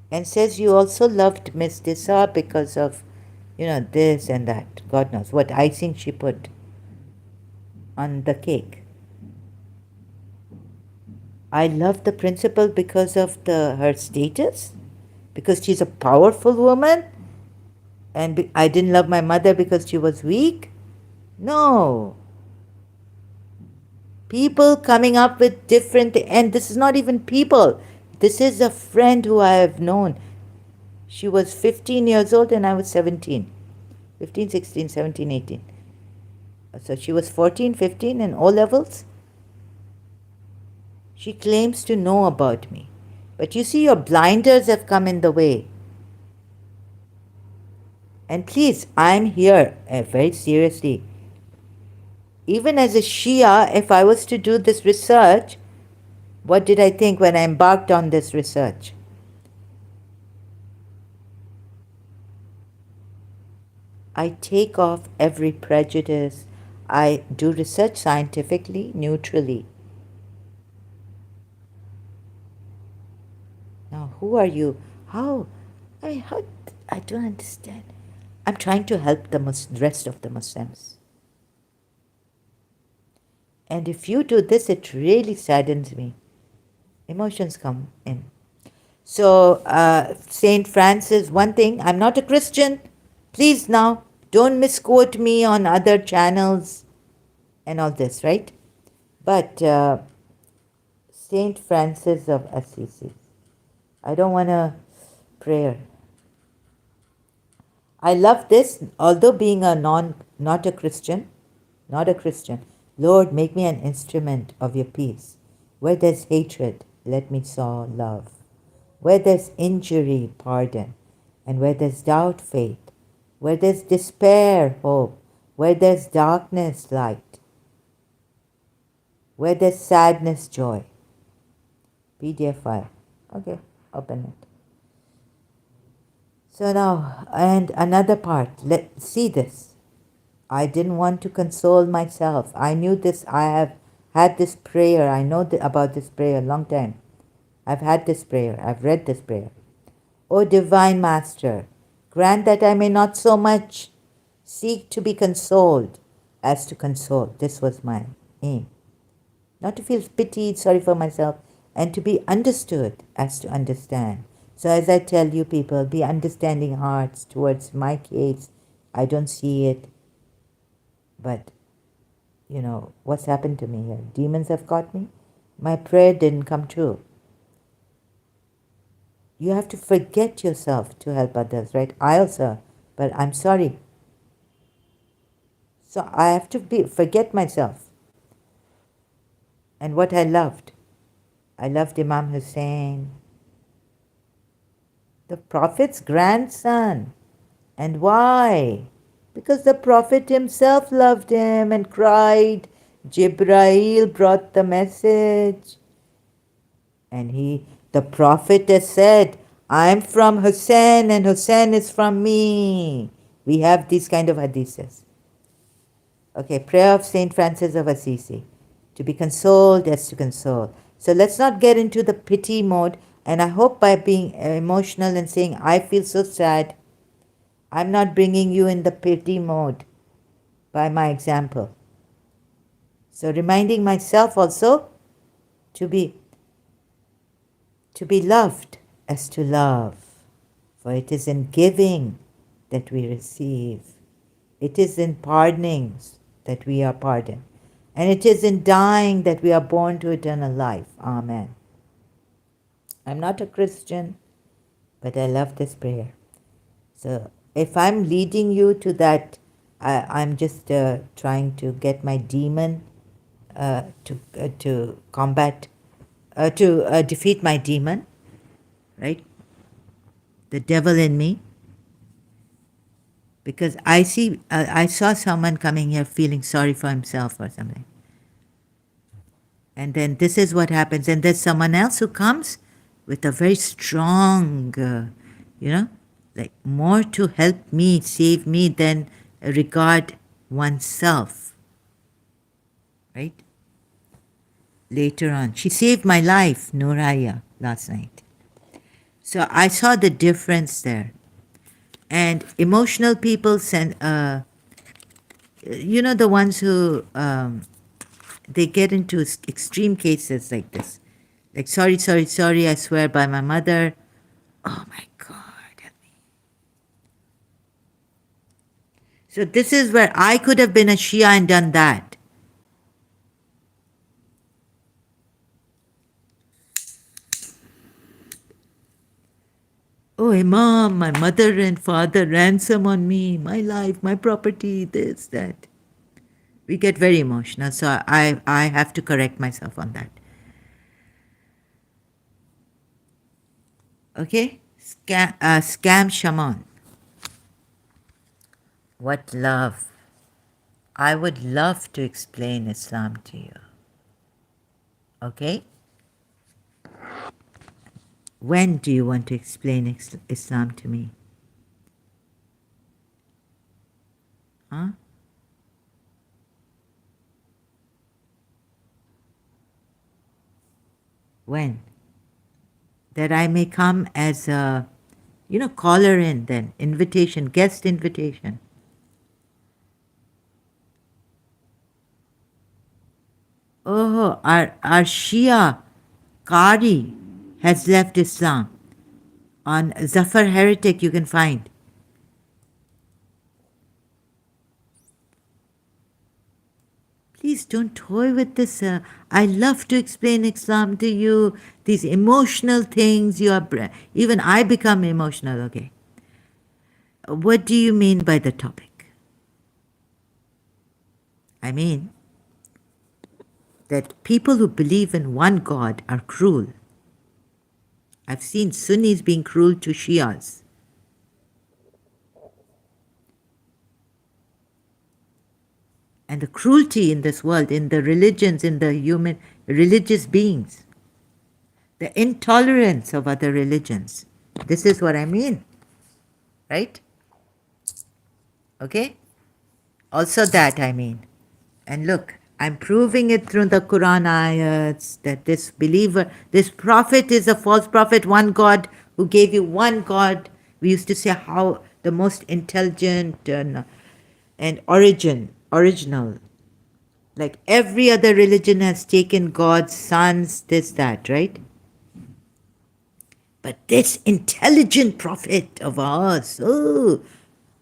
and says you also loved Miss Disa because of, this and that. God knows what icing she put on the cake. I love the principal because of her status, because she's a powerful woman, and I didn't love my mother because she was weak. No. People coming up with different, and this is not even people. This is a friend who I have known. She was 15 years old and I was 17. 15, 16, 17, 18. So she was 14, 15 in O levels. She claims to know about me. But you see, your blinders have come in the way. And please, I'm here, very seriously. Even as a Shia, if I was to do this research, what did I think when I embarked on this research? I take off every prejudice. I do research scientifically, neutrally. Now, who are you? How? I mean, how? I don't understand. I'm trying to help the rest of the Muslims. And if you do this, it really saddens me. Emotions come in. So, St. Francis, one thing, I'm not a Christian. Please now, don't misquote me on other channels and all this, right? But St. Francis of Assisi, I don't want a prayer. I love this, although being not a Christian, not a Christian. Lord, make me an instrument of your peace. Where there's hatred, let me sow love. Where there's injury, pardon. And where there's doubt, faith. Where there's despair, hope. Where there's darkness, light. Where there's sadness, joy. PDF file. Okay, open it. So now, and another part. Let's see this. I didn't want to console myself. I knew this. I have had this prayer. I know about this prayer a long time. I've had this prayer. I've read this prayer. O Divine Master, grant that I may not so much seek to be consoled as to console. This was my aim. Not to feel pity, sorry for myself, and to be understood as to understand. So as I tell you people, be understanding hearts towards my case. I don't see it, but you know, what's happened to me here? Demons have caught me. My prayer didn't come true. You have to forget yourself to help others, right? I also, but I'm sorry. So I have to forget myself and what I loved. I loved Imam Hussein, the Prophet's grandson. And why? Because the Prophet himself loved him and cried. Jibrail brought the message. And the Prophet has said, I'm from Hussein and Hussein is from me. We have these kind of hadiths. Okay, prayer of Saint Francis of Assisi. To be consoled as to console. So let's not get into the pity mode. And I hope by being emotional and saying, I feel so sad, I'm not bringing you in the pity mode by my example. So reminding myself also to be loved as to love. For it is in giving that we receive. It is in pardonings that we are pardoned. And it is in dying that we are born to eternal life. Amen. I'm not a Christian, but I love this prayer. So if I'm leading you to that, I'm just trying to get my demon to combat, to defeat my demon, right? The devil in me. Because I saw someone coming here feeling sorry for himself or something. And then this is what happens. And there's someone else who comes with a very strong, like more to help me, save me than regard oneself. Right? Later on. She saved my life, Nuraya, last night. So I saw the difference there. And emotional people send, the ones who, they get into extreme cases like this. Like, sorry, I swear by my mother. Oh my God, help me. So this is where I could have been a Shia and done that. Oh, Imam, my mother and father, ransom on me, my life, my property, this, that. We get very emotional, so I have to correct myself on that. Okay? Scam shaman. What love. I would love to explain Islam to you. Okay? When do you want to explain Islam to me? Huh? When? That I may come as a, caller in then, invitation, guest invitation. Oh, our Shia Qari has left Islam. On Zafar Heretic you can find. Please don't toy with this. I love to explain Islam to you. These emotional things, even I become emotional, okay? What do you mean by the topic? I mean that people who believe in one God are cruel. I've seen Sunnis being cruel to Shias. And the cruelty in this world, in the religions, in the human religious beings, the intolerance of other religions. This is what I mean, right? Okay? Also that I mean. And look, I'm proving it through the Quran ayats that this believer, this prophet is a false prophet, one God who gave you one God. We used to say how the most intelligent and original. Like every other religion has taken God's sons, this, that, right? But this intelligent prophet of ours, oh,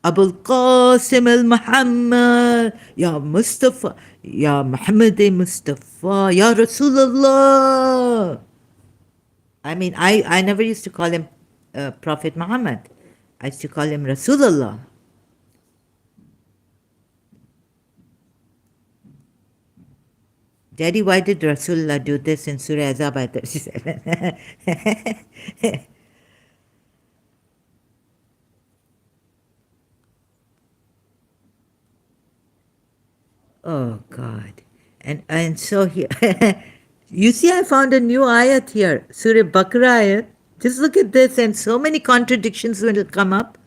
Abul Qasim al Muhammad, Ya Mustafa, Ya Muhammad Mustafa, Ya Rasulullah. I mean, I never used to call him Prophet Muhammad. I used to call him Rasulullah. Daddy, why did Rasulullah do this in Surah Azab ayat 37? Oh God. And so here you see I found a new ayat here, Surah Baqarah ayat. Just look at this and so many contradictions will come up.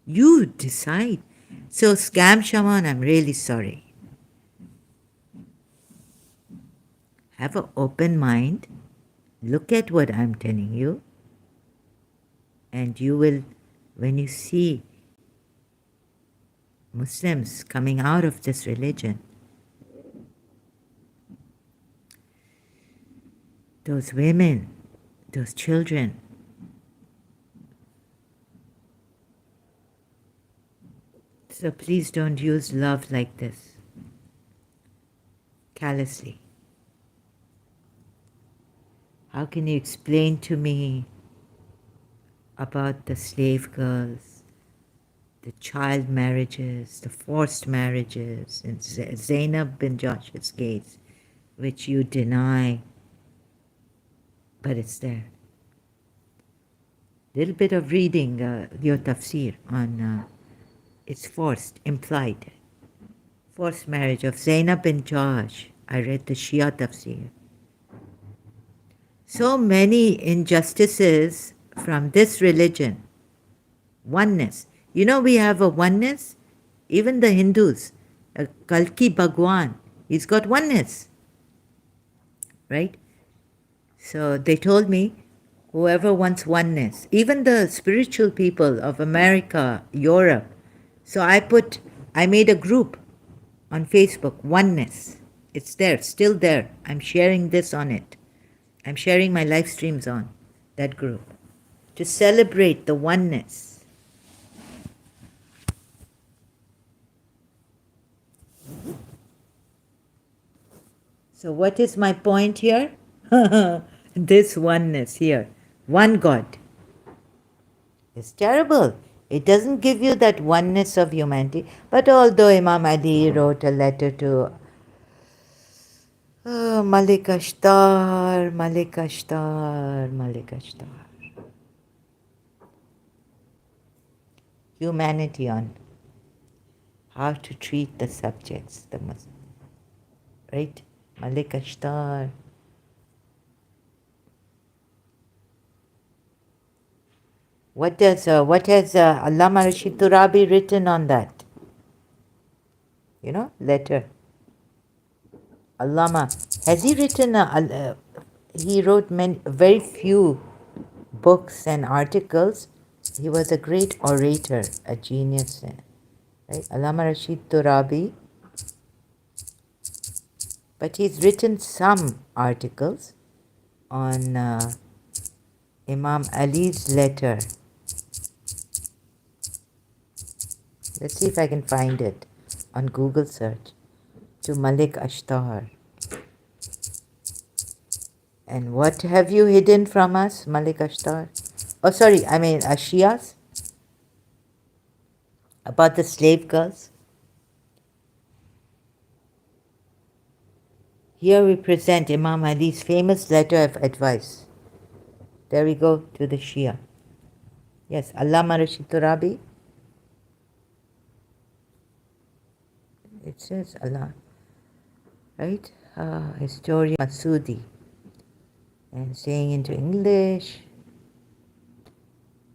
You decide. So Scam Shaman, I'm really sorry. Have an open mind. Look at what I'm telling you. And you will, when you see Muslims coming out of this religion, those women, those children, so please don't use love like this, callously. How can you explain to me about the slave girls, the child marriages, the forced marriages in Zainab bin Josh's case, which you deny, but it's there. Little bit of reading your tafsir on it's forced, implied. Forced marriage of Zainab bin Josh. I read the Shia tafsir. So many injustices from this religion. Oneness. You know we have a oneness? Even the Hindus. Kalki Bhagwan. He's got oneness. Right? So they told me, whoever wants oneness, even the spiritual people of America, Europe. So I made a group on Facebook, Oneness. It's there, still there. I'm sharing this on it. I'm sharing my live streams on that group to celebrate the oneness. So what is my point here? This oneness here. One God. It's terrible. It doesn't give you that oneness of humanity. But although Imam Ali wrote a letter to Malik Ashtar, Malik Ashtar, Malik Ashtar. humanity on how to treat the subjects, right? Malik Ashtar. What has Allama Rashid Turabi written on that? Letter. Allama, has he written he wrote very few books and articles. He was a great orator, a genius, right? Allama Rashid Turabi. But he's written some articles on Imam Ali's letter. Let's see if I can find it on Google search to Malik Ashtar. And what have you hidden from us, Malik Ashtar? Oh, sorry, I mean Shias? About the slave girls? Here we present Imam Ali's famous letter of advice. There we go to the Shia. Yes, Allama Rashid Turabi. It says Allah, right? Historian Masudi. And saying into English.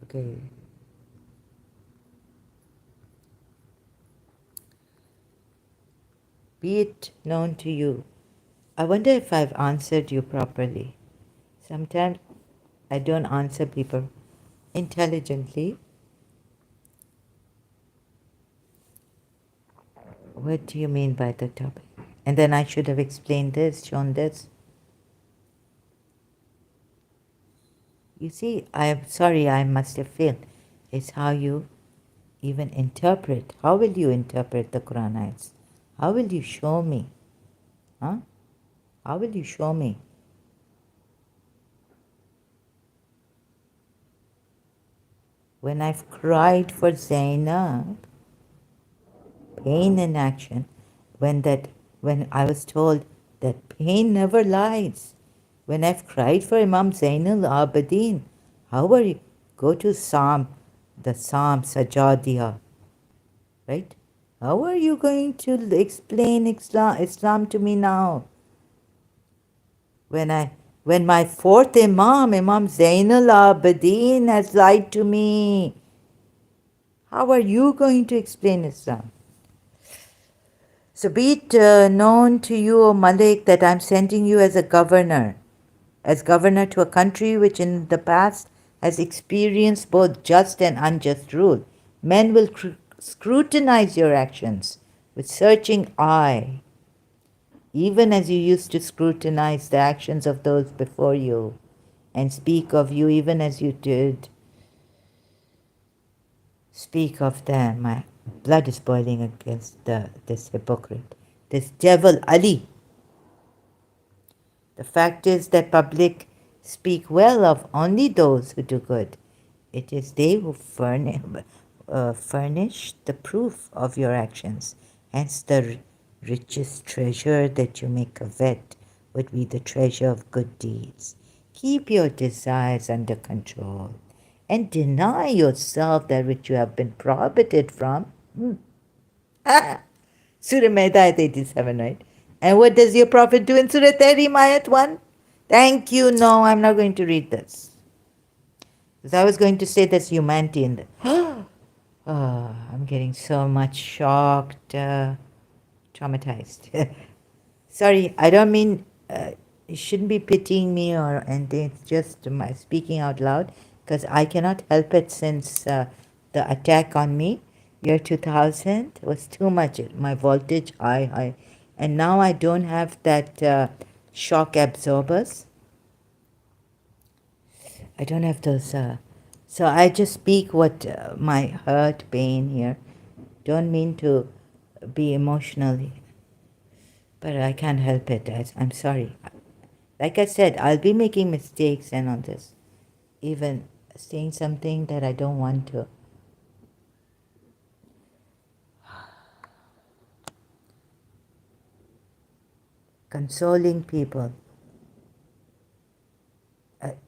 Okay. Be it known to you. I wonder if I've answered you properly. Sometimes I don't answer people intelligently. What do you mean by the topic? And then I should have explained this, shown this. You see, I'm sorry, I must have failed. It's how you even interpret. How will you interpret the Quran ayats? How will you show me? Huh? How will you show me? When I've cried for Zainab, pain in action, when I was told that pain never lies, when I've cried for Imam Zainul Abidin, how are you? Go to the Psalm Sajadiya, right? How are you going to explain Islam to me now? When my fourth Imam Zainul Abidin has lied to me, how are you going to explain Islam? So be it known to you, O Malik, that I'm sending you as governor to a country which in the past has experienced both just and unjust rule. Men will scrutinize your actions with searching eye, even as you used to scrutinize the actions of those before you, and speak of you even as you did speak of them. My blood is boiling against this hypocrite, this devil Ali. The fact is that public speak well of only those who do good. It is they who furnish the proof of your actions. Hence the richest treasure that you may covet would be the treasure of good deeds. Keep your desires under control and deny yourself that which you have been prohibited from. Surah Maida ayat 87, right? And what does your prophet do in Surah Tahrim ayat 1? Thank you. No, I'm not going to read this. Because I was going to say there's humanity in it. I'm getting so much shocked, traumatized. Sorry, I don't mean you shouldn't be pitying me or anything. It's just my speaking out loud because I cannot help it since the attack on me, year 2000, was too much. My voltage high. And now I don't have that shock absorbers. I don't have those. So I just speak what my hurt, pain here. Don't mean to be emotional, but I can't help it. I'm sorry. Like I said, I'll be making mistakes and on this. Even saying something that I don't want to. Consoling people.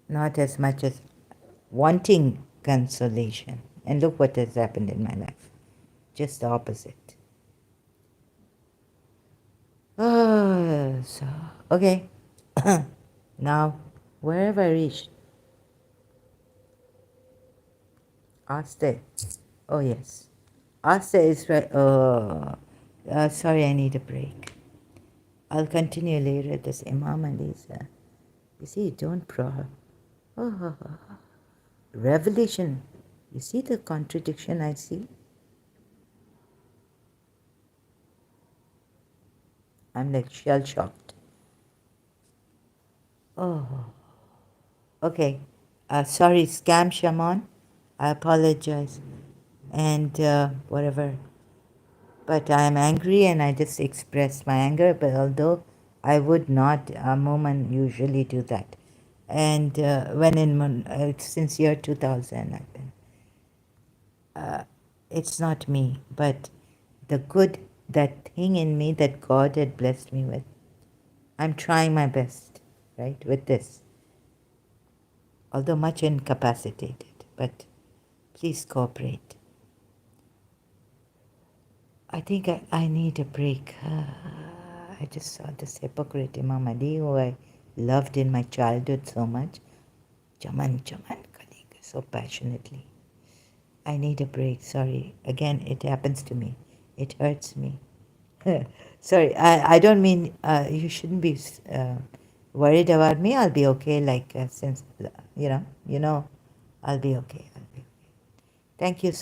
Not as much as wanting consolation. And look what has happened in my life. Just the opposite. So, okay. Now, where have I reached? Asta. Oh, yes. Asta is right. Oh, sorry, I need a break. I'll continue later. This Imam Ali's. You see, don't Oh, revelation. You see the contradiction I see? I'm like shell shocked. Oh, okay. Sorry, scam shaman. I apologize. And whatever. But I'm angry and I just express my anger. But although I would not, Moman usually do that. And when since year 2000, I've been. It's not me, but the good, that thing in me that God had blessed me with. I'm trying my best, right, with this. Although much incapacitated, but please cooperate. I think I need a break. I just saw this hypocrite Imam Ali, who I loved in my childhood so much. Chaman, chaman, so passionately. I need a break. Sorry. Again, it happens to me. It hurts me. Sorry, I don't mean you shouldn't be worried about me. I'll be okay. Like since you know, I'll be okay. I'll be okay. Thank you so